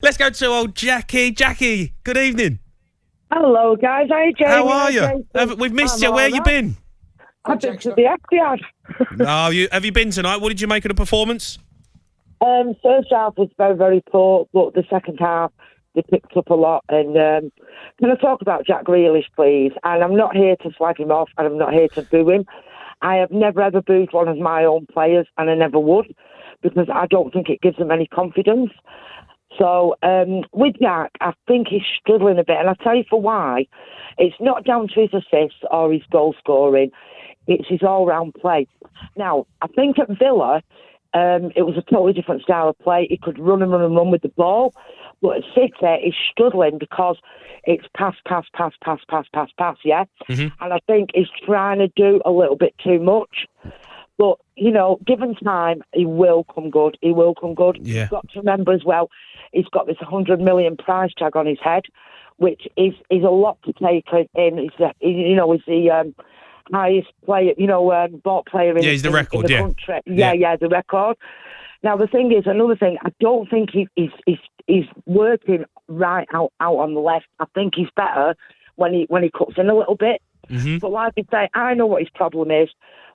Let's go to old Jackie. Jackie, good evening. Hello, guys. Hi, Jamie. How are you? We've missed you. Where you been? I've been to the Etihad. Have you been tonight? What did you make of the performance? First half was very, very poor, but the second half, they picked up a lot. And can I talk about Jack Grealish, please? And I'm not here to slag him off, and I'm not here to boo him. I have never, ever booed one of my own players, and I never would, because I don't think it gives them any confidence. So with Jack, I think he's struggling a bit, and I'll tell you for why. It's not down to his assists or his goal scoring. It's his all-round play. Now, I think at Villa, it was a totally different style of play. He could run and run and run with the ball. But at City, he's struggling because it's pass, yeah? Mm-hmm. And I think he's trying to do a little bit too much. But, you know, given time, he will come good. He will come good. Yeah. You've got to remember as well, he's got this 100 million price tag on his head, which is a lot to take in. He's the highest player, bought player in, he's the record, in the country. Yeah, the record. Now, the thing is, another thing, I don't think he's working right out on the left. I think he's better when he cuts in a little bit. Mm-hmm. But like I say, I know what his problem is.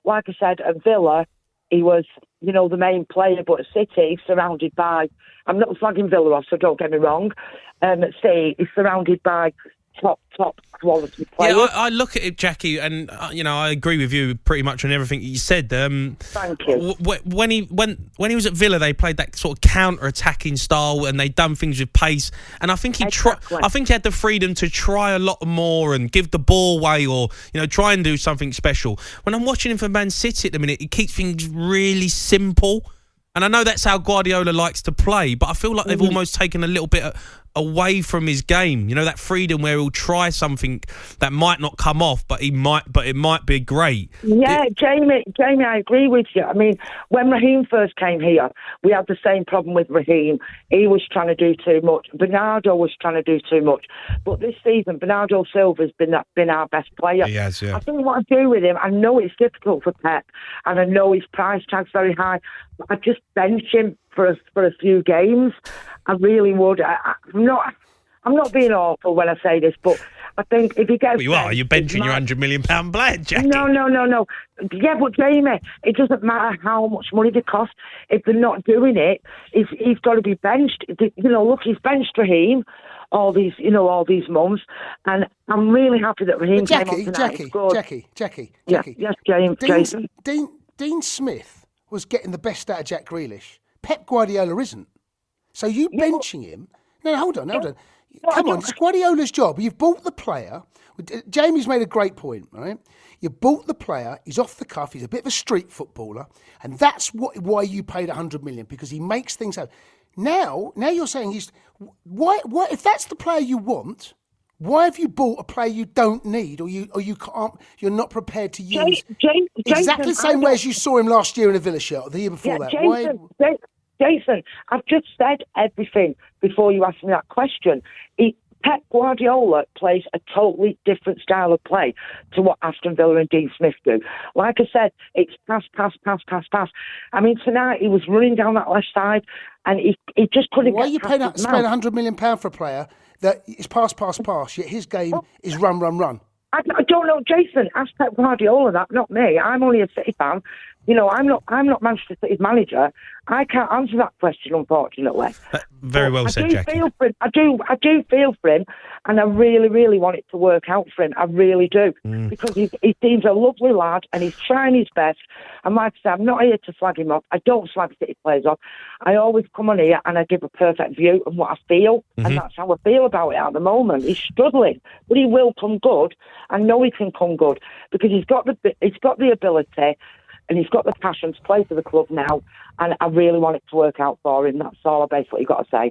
Like I said, at Villa, he was, the main player, but at City, he's surrounded by, I'm not flagging Villa off, so don't get me wrong. At City, he's surrounded by top quality players. Yeah, I look at it, Jackie, and I agree with you pretty much on everything you said. Thank you. When he was at Villa, they played that sort of counter-attacking style, and they done things with pace. And I think he I think he had the freedom to try a lot more and give the ball away, or try and do something special. When I'm watching him for Man City at the minute, he keeps things really simple. And I know that's how Guardiola likes to play, but I feel like they've almost taken a little bit away from his game. That freedom where he'll try something that might not come off, but it might be great. Yeah, Jamie, I agree with you. I mean, when Raheem first came here, we had the same problem with Raheem. He was trying to do too much. Bernardo was trying to do too much. But this season, Bernardo Silva's been our best player. He has, yeah. I think what I do with him, I know it's difficult for Pep, and I know his price tag's very high, but I just bench him for a few games. I really would. I'm not being awful when I say this, but I think if he gets... Well, you are. You're benching your £100 million player, Jackie. No. Yeah, but Jamie, it doesn't matter how much money they cost. If they're not doing it, he's got to be benched. Look, he's benched Raheem all these months, and I'm really happy that Raheem came on tonight. Jackie. Yes, Jason. Dean Smith was getting the best out of Jack Grealish. Pep Guardiola isn't. So you benching him... No, hold on. Come on, it's Guardiola's job. You've bought the player. Jamie's made a great point, right? You bought the player. He's off the cuff. He's a bit of a street footballer. And that's why you paid $100 million, because he makes things happen. Now you're saying why if that's the player you want, why have you bought a player you don't need, or you can't? You're not prepared to use exactly the same way as you saw him last year in a Villa shirt, or the year before that. Jason, I've just said everything before you asked me that question. Pep Guardiola plays a totally different style of play to what Aston Villa and Dean Smith do. Like I said, it's pass. I mean, tonight he was running down that left side, and he just couldn't. Why are you spend £100 million for a player that is pass, yet his game is run? I don't know, Jason. Ask Pep Guardiola that, not me. I'm only a City fan. I'm not Manchester City's manager. I can't answer that question, unfortunately. Very well said, Jackie. I do feel for him, and I really, really want it to work out for him. I really do, because he seems a lovely lad, and he's trying his best. And like I said, I'm not here to slag him off. I don't slag City players off. I always come on here and I give a perfect view of what I feel, and that's how I feel about it at the moment. He's struggling, but he will come good. I know he can come good, because he's got the ability. And he's got the passion to play for the club now, and I really want it to work out for him. That's all I basically got to say.